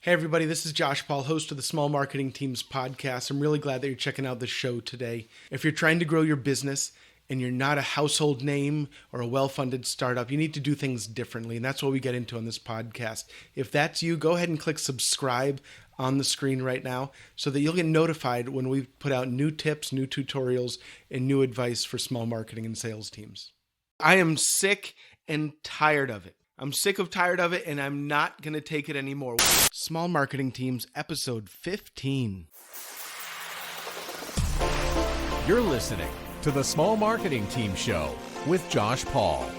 Hey everybody, this is Josh Paul, host of the Small Marketing Teams podcast. I'm really glad that you're checking out the show today. If you're trying to grow your business and you're not a household name or a well-funded startup, you need to do things differently, and that's what we get into on this podcast. If that's you, go ahead and click subscribe on the screen right now so that you'll get notified when we put out new tips, new tutorials, and new advice for small marketing and sales teams. I am sick and tired of it. I'm sick of tired of it, and I'm not going to take it anymore. Small Marketing Teams, episode 15. You're listening to the Small Marketing Team Show with Josh Paul,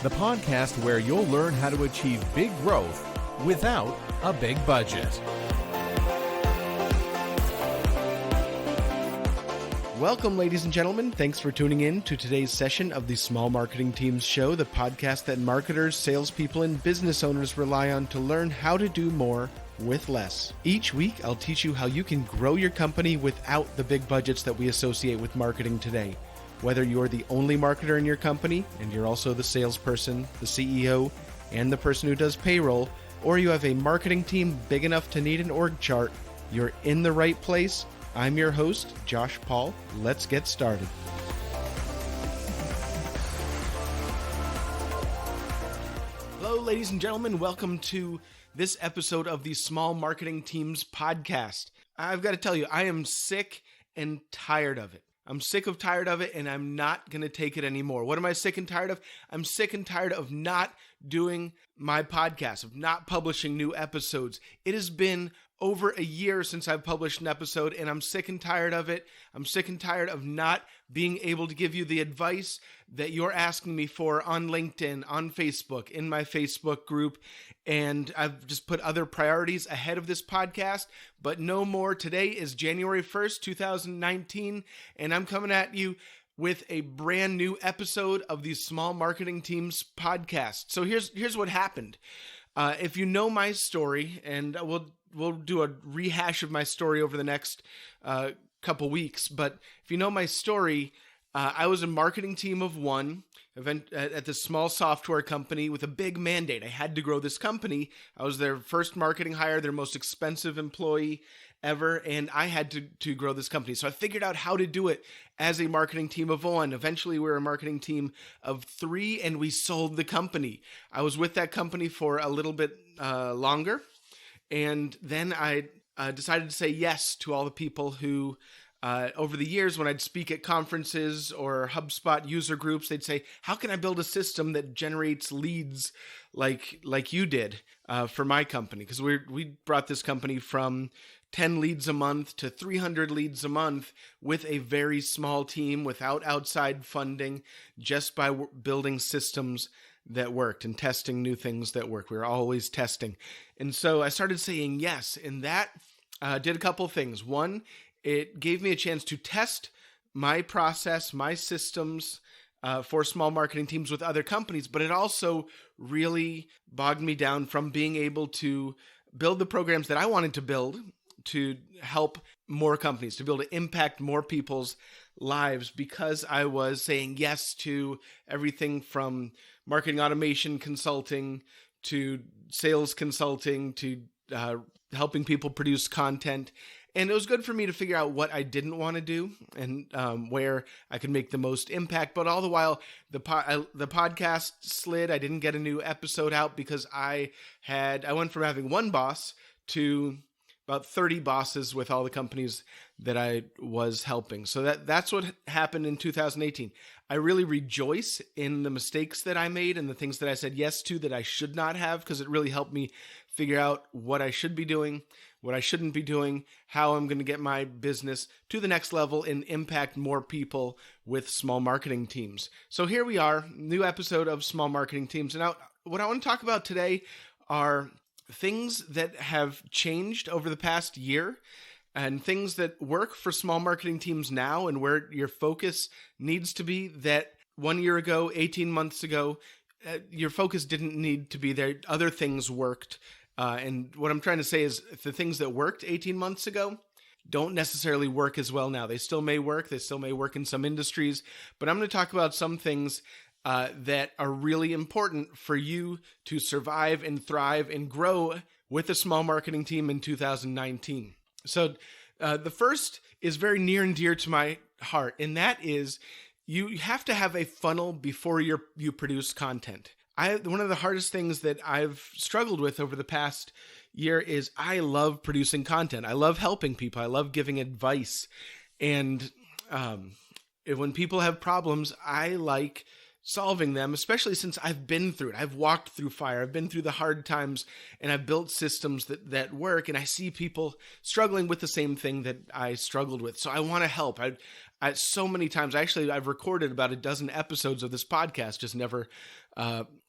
the podcast where you'll learn how to achieve big growth without a big budget. Welcome, ladies and gentlemen. Thanks for tuning in to today's session of the Small Marketing Teams Show, the podcast that marketers, salespeople, and business owners rely on to learn how to do more with less. Each week, I'll teach you how you can grow your company without the big budgets that we associate with marketing today. Whether you're the only marketer in your company, and you're also the salesperson, the CEO, and the person who does payroll, or you have a marketing team big enough to need an org chart, you're in the right place. I'm your host, Josh Paul. Let's get started. Hello, ladies and gentlemen. Welcome to this episode of the Small Marketing Teams podcast. I've got to tell you, I am sick and tired of it. I'm sick of tired of it, and I'm not going to take it anymore. What am I sick and tired of? I'm sick and tired of not doing my podcast, of not publishing new episodes. It has been over a year since I've published an episode, and I'm sick and tired of it. I'm sick and tired of not being able to give you the advice that you're asking me for on LinkedIn, on Facebook, in my Facebook group, and I've just put other priorities ahead of this podcast, but no more. Today is January 1st, 2019, and I'm coming at you with a brand new episode of the Small Marketing Teams podcast. So here's what happened. If you know my story, and we'll do a rehash of my story over the next couple weeks. But if you know my story, I was a marketing team of one at this small software company with a big mandate. I had to grow this company. I was their first marketing hire, their most expensive employee ever, and I had to grow this company. So I figured out how to do it as a marketing team of one. Eventually, we were a marketing team of three, and we sold the company. I was with that company for a little bit longer. And then I decided to say yes to all the people who, over the years, when I'd speak at conferences or HubSpot user groups, they'd say, how can I build a system that generates leads like you did for my company? Because we brought this company from 10 leads a month to 300 leads a month with a very small team, without outside funding, just by building systems that worked and testing new things that work. We were always testing. And so I started saying yes, and that did a couple of things. One, it gave me a chance to test my process, my systems for small marketing teams with other companies, but it also really bogged me down from being able to build the programs that I wanted to build to help more companies, to be able to impact more people's lives, because I was saying yes to everything from marketing automation consulting to sales consulting to helping people produce content. And it was good for me to figure out what I didn't want to do and where I could make the most impact. But all the while, the podcast slid. I didn't get a new episode out because I went from having one boss to about 30 bosses with all the companies that I was helping. So that's what happened in 2018. I really rejoice in the mistakes that I made and the things that I said yes to that I should not have, because it really helped me figure out what I should be doing, what I shouldn't be doing, how I'm going to get my business to the next level and impact more people with small marketing teams. So here we are, new episode of Small Marketing Teams. And now what I want to talk about today are things that have changed over the past year and things that work for small marketing teams now and where your focus needs to be that 1 year ago, 18 months ago, your focus didn't need to be there. Other things worked. And what I'm trying to say is the things that worked 18 months ago don't necessarily work as well now. They still may work. They still may work in some industries. But I'm going to talk about some things that are really important for you to survive and thrive and grow with a small marketing team in 2019. So the first is very near and dear to my heart, and that is you have to have a funnel before you produce content. One of the hardest things that I've struggled with over the past year is I love producing content. I love helping people. I love giving advice. And when people have problems, I like solving them, especially since I've been through it. I've walked through fire. I've been through the hard times, and I've built systems that work, and I see people struggling with the same thing that I struggled with. So I want to help. I so many times, I've recorded about a dozen episodes of this podcast, just never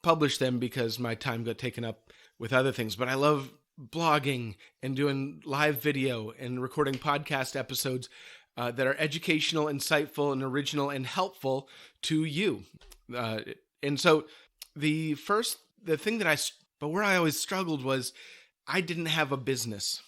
published them because my time got taken up with other things. But I love blogging and doing live video and recording podcast episodes that are educational, insightful, and original and helpful to you. And so where I always struggled was I didn't have a business.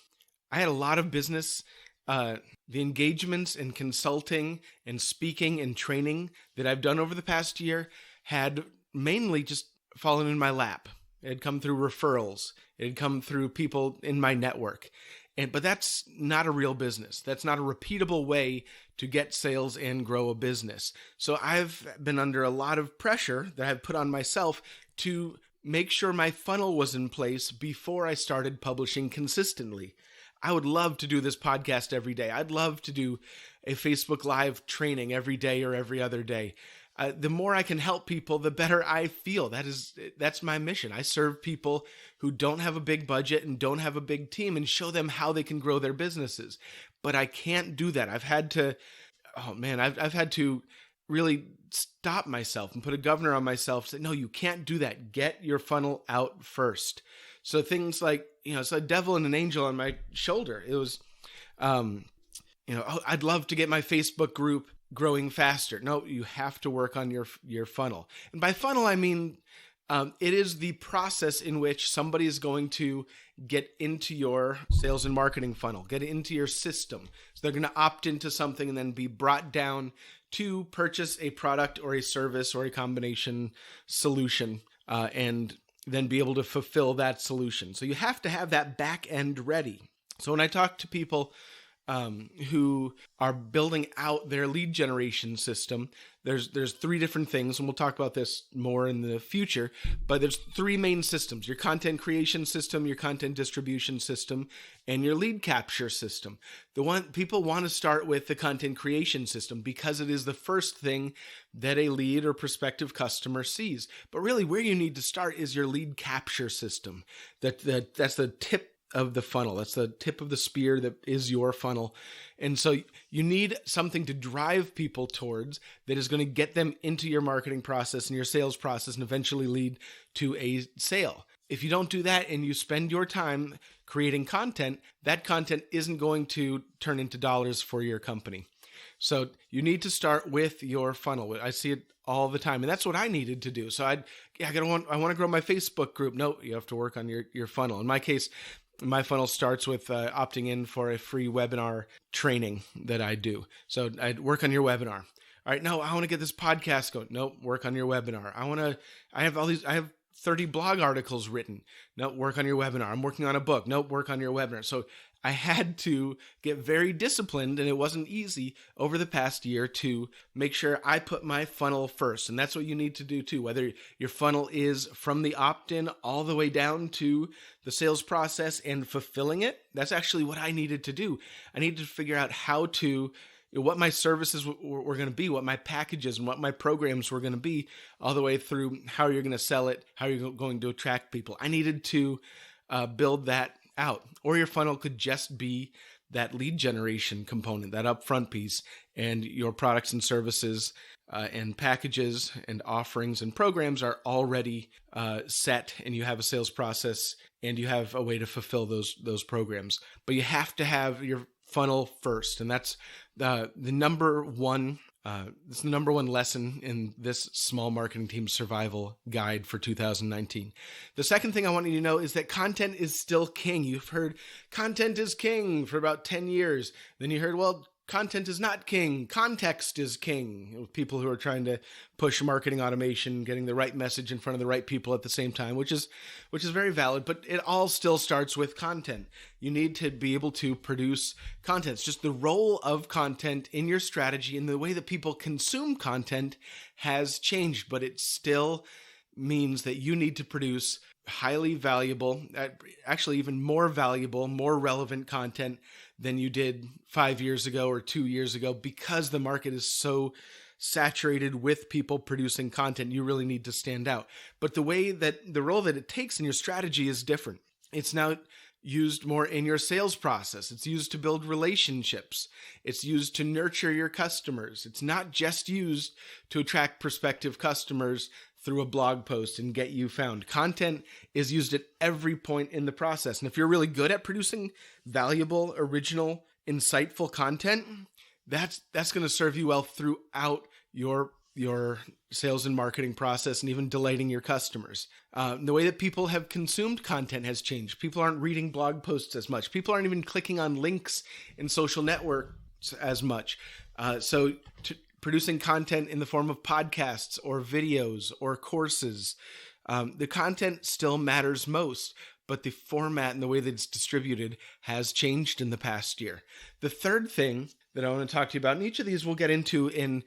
I had a lot of business. The engagements and consulting and speaking and training that I've done over the past year had mainly just fallen in my lap. It had come through referrals. It had come through people in my network. But that's not a real business. That's not a repeatable way to get sales and grow a business. So I've been under a lot of pressure that I've put on myself to make sure my funnel was in place before I started publishing consistently. I would love to do this podcast every day. I'd love to do a Facebook Live training every day or every other day. The more I can help people, the better I feel. That's my mission. I serve people who don't have a big budget and don't have a big team and show them how they can grow their businesses. But I can't do that. I've had to really stop myself and put a governor on myself. Say, no, you can't do that. Get your funnel out first. So things like, it's a devil and an angel on my shoulder. It was, I'd love to get my Facebook group growing faster. No, you have to work on your funnel. And by funnel, I mean, it is the process in which somebody is going to get into your sales and marketing funnel, get into your system. So they're going to opt into something and then be brought down to purchase a product or a service or a combination solution, and then be able to fulfill that solution. So you have to have that back end ready. So when I talk to people who are building out their lead generation system, there's three different things, and we'll talk about this more in the future, but there's three main systems: your content creation system, your content distribution system, and your lead capture system. People want to start with the content creation system because it is the first thing that a lead or prospective customer sees. But really where you need to start is your lead capture system. That's the tip of the funnel. That's the tip of the spear that is your funnel. And so you need something to drive people towards that is going to get them into your marketing process and your sales process and eventually lead to a sale. If you don't do that and you spend your time creating content, that content isn't going to turn into dollars for your company. So you need to start with your funnel. I see it all the time, and that's what I needed to do. So I want to grow my Facebook group. No, you have to work on your funnel. In my case, my funnel starts with opting in for a free webinar training that I do. So I'd work on your webinar. All right, no, I want to get this podcast going. No, work on your webinar. I have 30 blog articles written. No, work on your webinar. I'm working on a book. No, work on your webinar. So I had to get very disciplined, and it wasn't easy over the past year to make sure I put my funnel first. And that's what you need to do too, whether your funnel is from the opt-in all the way down to the sales process and fulfilling it. That's actually what I needed to do. I needed to figure out what my services were going to be, what my packages and what my programs were going to be, all the way through how you're going to sell it, how you're going to attract people. I needed to build that out. Or your funnel could just be that lead generation component, that upfront piece, and your products and services and packages and offerings and programs are already set, and you have a sales process and you have a way to fulfill those programs. But you have to have your funnel first, and that's the number one lesson in this small marketing team survival guide for 2019. The second thing I want you to know is that content is still king. You've heard content is king for about 10 years. Then you heard, well, content is not king, context is king. With people who are trying to push marketing automation, getting the right message in front of the right people at the same time, which is very valid, but it all still starts with content. You need to be able to produce content. It's just the role of content in your strategy and the way that people consume content has changed, but it still means that you need to produce highly valuable, actually even more valuable, more relevant content than you did 5 years ago or 2 years ago, because the market is so saturated with people producing content. You really need to stand out. But the role that it takes in your strategy is different. It's now used more in your sales process. It's used to build relationships. It's used to nurture your customers. It's not just used to attract prospective customers through a blog post and get you found. Content is used at every point in the process. And if you're really good at producing valuable, original, insightful content, that's going to serve you well throughout your sales and marketing process, and even delighting your customers. The way that people have consumed content has changed. People aren't reading blog posts as much. People aren't even clicking on links in social networks as much. Producing content in the form of podcasts or videos or courses, the content still matters most, but the format and the way that it's distributed has changed in the past year. The third thing that I want to talk to you about, and each of these we'll get into in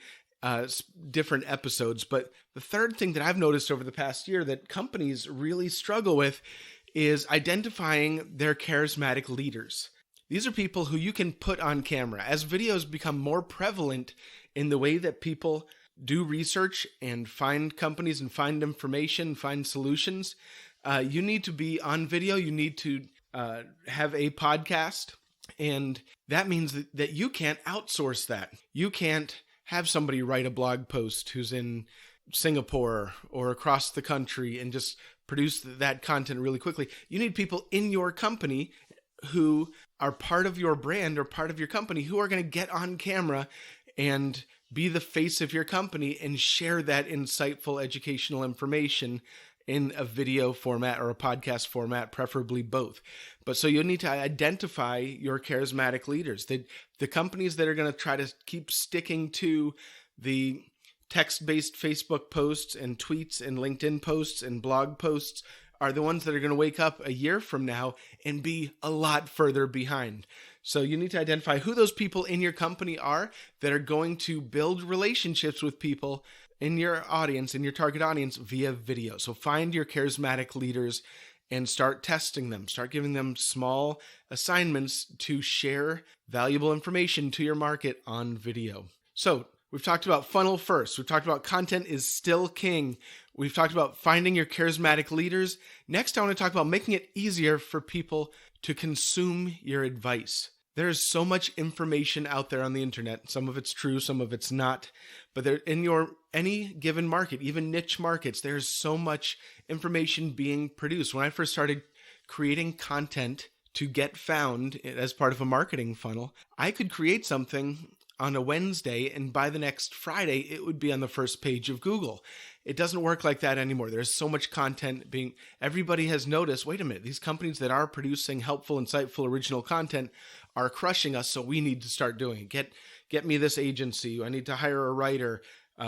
different episodes, but the third thing that I've noticed over the past year that companies really struggle with is identifying their charismatic leaders. These are people who you can put on camera. As videos become more prevalent in the way that people do research and find companies and find information, find solutions, you need to be on video. You need to have a podcast. And that means that you can't outsource that. You can't have somebody write a blog post who's in Singapore or across the country and just produce that content really quickly. You need people in your company who are part of your brand or part of your company who are going to get on camera and be the face of your company and share that insightful educational information in a video format or a podcast format, preferably both. But so you'll need to identify your charismatic leaders. The companies that are going to try to keep sticking to the text-based Facebook posts and tweets and LinkedIn posts and blog posts are the ones that are going to wake up a year from now and be a lot further behind. So you need to identify who those people in your company are that are going to build relationships with people in your audience, in your target audience, via video. So find your charismatic leaders and start testing them. Start giving them small assignments to share valuable information to your market on video. So we've talked about funnel first. We've talked about content is still king. We've talked about finding your charismatic leaders. Next, I want to talk about making it easier for people to consume your advice. There is so much information out there on the internet. Some of it's true, some of it's not. But there, in any given market, even niche markets, there's so much information being produced. When I first started creating content to get found as part of a marketing funnel, I could create something on a Wednesday, and by the next Friday, it would be on the first page of Google. It doesn't work like that anymore. There's so much content everybody has noticed, wait a minute, these companies that are producing helpful, insightful, original content are crushing us, so we need to start doing it. Get me this agency. I need to hire a writer.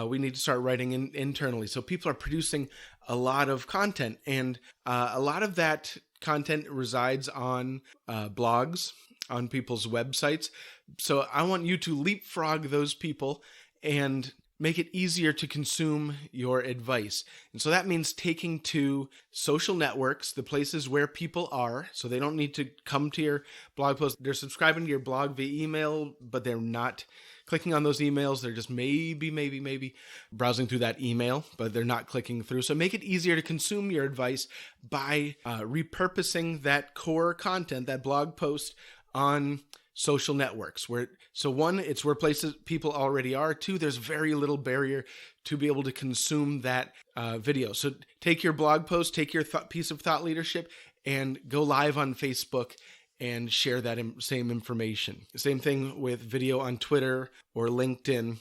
We need to start writing internally. So people are producing a lot of content, and a lot of that content resides on blogs, on people's websites. So I want you to leapfrog those people and make it easier to consume your advice. And so that means taking to social networks, the places where people are, so they don't need to come to your blog post. They're subscribing to your blog via email, but they're not clicking on those emails. They're just maybe browsing through that email, but they're not clicking through. So make it easier to consume your advice by repurposing that core content, that blog post, on social networks. It's where places people already are. Two, there's very little barrier to be able to consume that video. So take your blog post, take your piece of thought leadership, and go live on Facebook and share that same information. Same thing with video on Twitter or LinkedIn.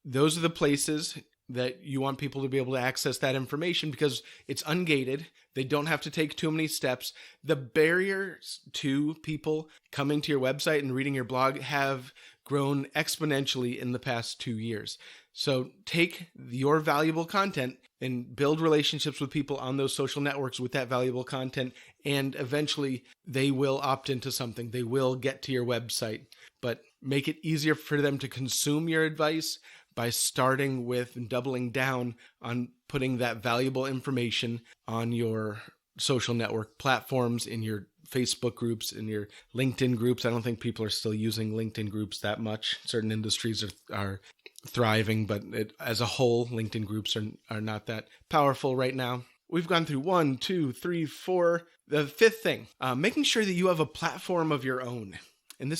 Those are the places that you want people to be able to access that information because it's ungated. They don't have to take too many steps. The barriers to people coming to your website and reading your blog have grown exponentially in the past 2 years. So take your valuable content and build relationships with people on those social networks with that valuable content, and eventually they will opt into something. They will get to your website, but make it easier for them to consume your advice by starting with and doubling down on putting that valuable information on your social network platforms, in your Facebook groups, in your LinkedIn groups. I don't think people are still using LinkedIn groups that much. Certain industries are thriving, but as a whole, LinkedIn groups are not that powerful right now. We've gone through 1, 2, 3, 4. The fifth thing, making sure that you have a platform of your own. And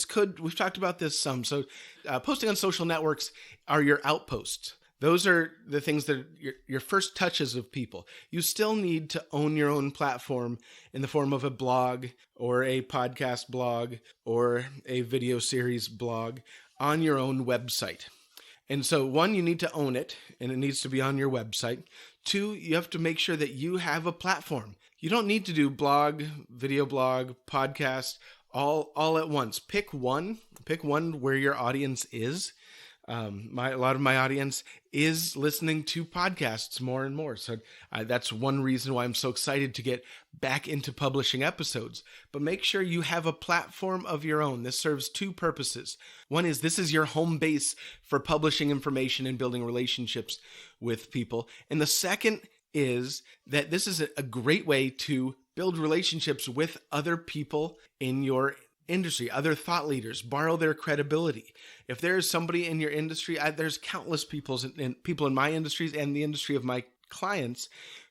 we've talked about this some. So posting on social networks are your outposts. Those are the things that are your first touches of people. You still need to own your own platform in the form of a blog or a podcast blog or a video series blog on your own website. And so 1, you need to own it, and it needs to be on your website. 2, you have to make sure that you have a platform. You don't need to do blog, video blog, podcast, all at once. Pick one where your audience is. A lot of my audience is listening to podcasts more and more. So that's one reason why I'm so excited to get back into publishing episodes. But make sure you have a platform of your own. This serves 2 purposes. One is this is your home base for publishing information and building relationships with people. And the second is that this is a great way to build relationships with other people in your industry, other thought leaders, borrow their credibility. If there is somebody in your industry, there's countless people in my industries and the industry of my clients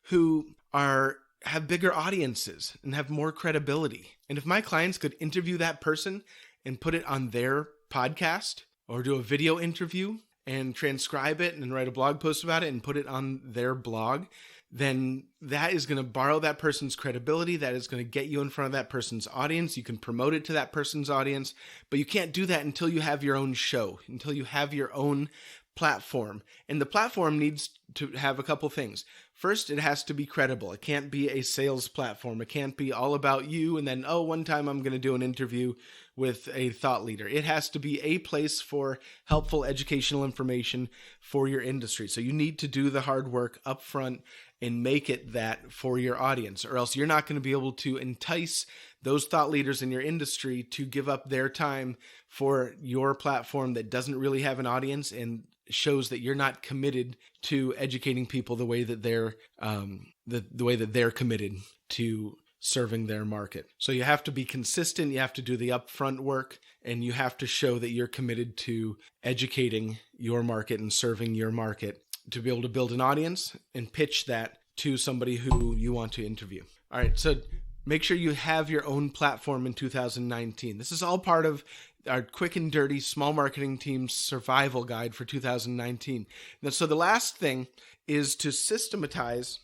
who have bigger audiences and have more credibility. And if my clients could interview that person and put it on their podcast, or do a video interview and transcribe it and write a blog post about it and put it on their blog, then that is going to borrow that person's credibility. That is going to get you in front of that person's audience. You can promote it to that person's audience, but you can't do that until you have your own show, until you have your own platform. And the platform needs to have a couple things. First, it has to be credible. It can't be a sales platform. It can't be all about you and then, one time I'm going to do an interview with a thought leader. It has to be a place for helpful educational information for your industry. So you need to do the hard work up front and make it that for your audience, or else you're not going to be able to entice those thought leaders in your industry to give up their time for your platform that doesn't really have an audience and shows that you're not committed to educating people the way that they're the way that they're committed to serving their market. So you have to be consistent, you have to do the upfront work, and you have to show that you're committed to educating your market and serving your market to be able to build an audience and pitch that to somebody who you want to interview. All right, so make sure you have your own platform in 2019. This is all part of our quick and dirty small marketing team's survival guide for 2019. Now, so the last thing is to systematize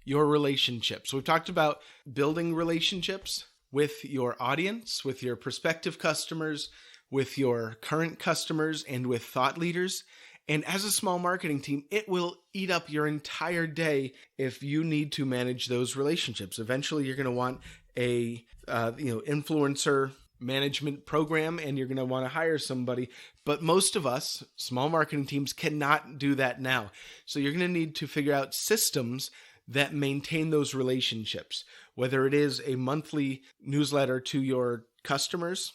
your relationships. So we've talked about building relationships with your audience, with your prospective customers, with your current customers, and with thought leaders. And as a small marketing team, it will eat up your entire day if you need to manage those relationships. Eventually, you're going to want a influencer management program, and you're going to want to hire somebody. But most of us, small marketing teams, cannot do that now. So you're going to need to figure out systems that maintain those relationships, whether it is a monthly newsletter to your customers,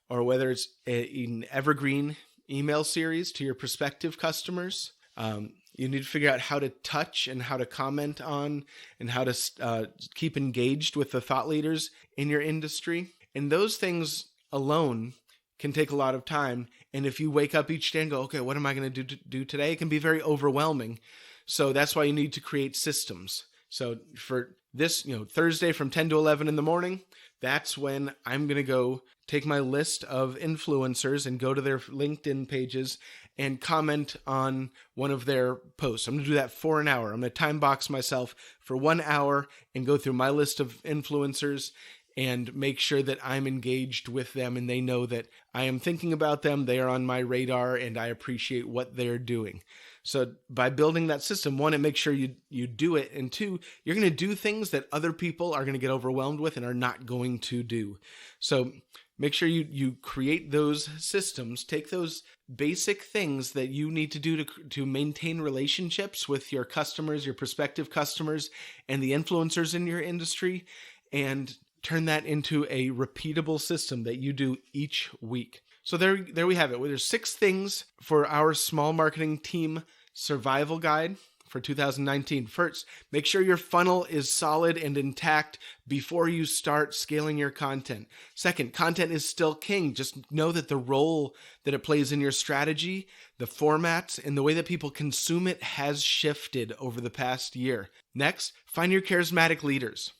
or whether it's an evergreen email series to your prospective customers. You need to figure out how to touch and how to comment on and how to keep engaged with the thought leaders in your industry. And those things alone can take a lot of time. And if you wake up each day and go, okay, what am I going to do today? It can be very overwhelming. So that's why you need to create systems. So for this, Thursday from 10 to 11 in the morning, that's when I'm going to go take my list of influencers and go to their LinkedIn pages and comment on one of their posts. I'm going to do that for an hour. I'm going to time box myself for 1 hour and go through my list of influencers and make sure that I'm engaged with them and they know that I am thinking about them, they are on my radar, and I appreciate what they're doing. So by building that system, one, it makes sure you do it. And two, you're going to do things that other people are going to get overwhelmed with and are not going to do. So make sure you create those systems, take those basic things that you need to do to maintain relationships with your customers, your prospective customers, and the influencers in your industry, and turn that into a repeatable system that you do each week. So there we have it. There's 6 things for our small marketing team survival guide for 2019. First, make sure your funnel is solid and intact before you start scaling your content. Second, content is still king. Just know that the role that it plays in your strategy, the formats, and the way that people consume it has shifted over the past year. Next, find your charismatic leaders.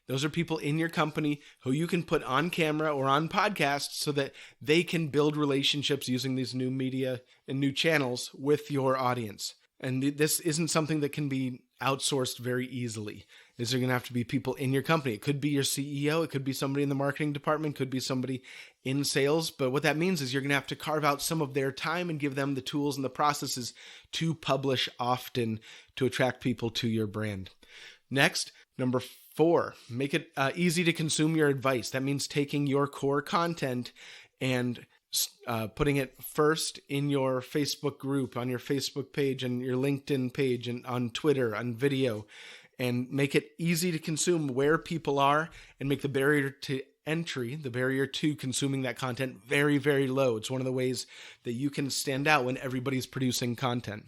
Those are people in your company who you can put on camera or on podcasts so that they can build relationships using these new media and new channels with your audience. And this isn't something that can be outsourced very easily. These are going to have to be people in your company. It could be your CEO. It could be somebody in the marketing department. It could be somebody in sales. But what that means is you're going to have to carve out some of their time and give them the tools and the processes to publish often to attract people to your brand. Next, number 4, make it easy to consume your advice. That means taking your core content and putting it first in your Facebook group, on your Facebook page and your LinkedIn page and on Twitter, on video, and make it easy to consume where people are and make the barrier to entry, the barrier to consuming that content very, very low. It's one of the ways that you can stand out when everybody's producing content.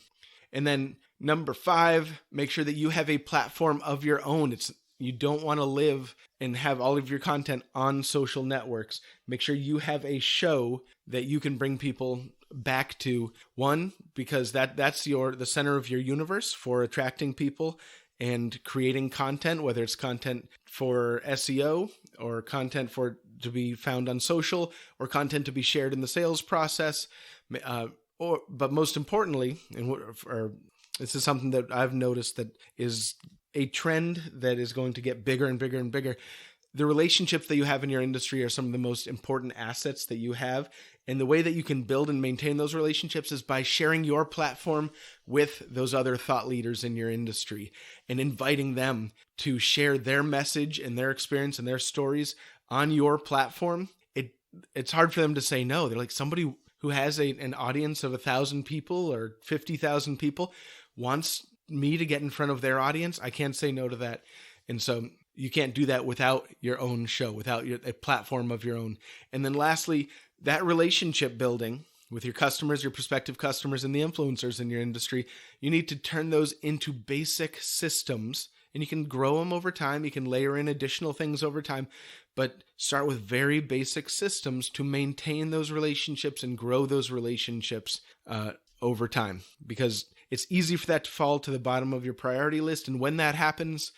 And then number 5, make sure that you have a platform of your own. You don't want to live and have all of your content on social networks. Make sure you have a show that you can bring people back to. One, because that's the center of your universe for attracting people and creating content, whether it's content for SEO or content to be found on social or content to be shared in the sales process. But most importantly, this is something that I've noticed that is a trend that is going to get bigger and bigger and bigger. The relationships that you have in your industry are some of the most important assets that you have. And the way that you can build and maintain those relationships is by sharing your platform with those other thought leaders in your industry and inviting them to share their message and their experience and their stories on your platform. It's hard for them to say no. They're like, somebody who has an audience of 1,000 people or 50,000 people wants me to get in front of their audience. I can't say no to that. And so you can't do that without your own show, without a platform of your own. And then lastly, that relationship building with your customers, your prospective customers, and the influencers in your industry, you need to turn those into basic systems. And you can grow them over time. You can layer in additional things over time, but start with very basic systems to maintain those relationships and grow those relationships over time, because it's easy for that to fall to the bottom of your priority list. And when that happens,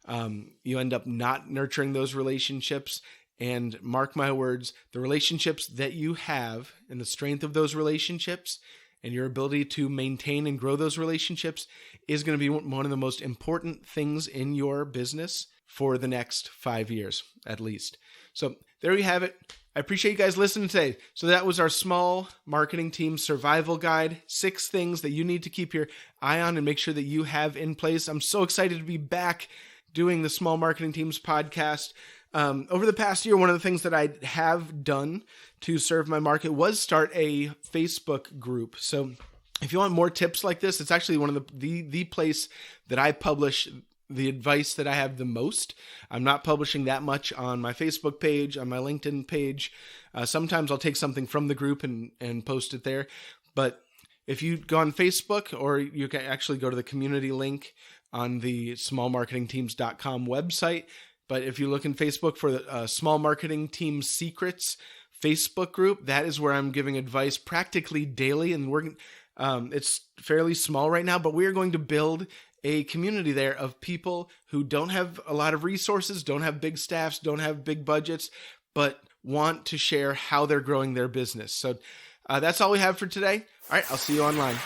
you end up not nurturing those relationships. And mark my words, the relationships that you have and the strength of those relationships and your ability to maintain and grow those relationships is going to be one of the most important things in your business for the next 5 years, at least. So there you have it. I appreciate you guys listening today. So that was our small marketing team survival guide, 6 things that you need to keep your eye on and make sure that you have in place. I'm so excited to be back doing the Small Marketing Teams podcast. Over the past year, one of the things that I have done to serve my market was start a Facebook group. So if you want more tips like this, it's actually one of the place that I publish the advice that I have the most. I'm not publishing that much on my Facebook page, on my LinkedIn page. Sometimes I'll take something from the group and post it there. But if you go on Facebook, or you can actually go to the community link on the smallmarketingteams.com website. But if you look in Facebook for the Small Marketing Team Secrets Facebook group, that is where I'm giving advice practically daily. And it's fairly small right now, but we're going to build a community there of people who don't have a lot of resources, don't have big staffs, don't have big budgets, but want to share how they're growing their business. So that's all we have for today. All right, I'll see you online.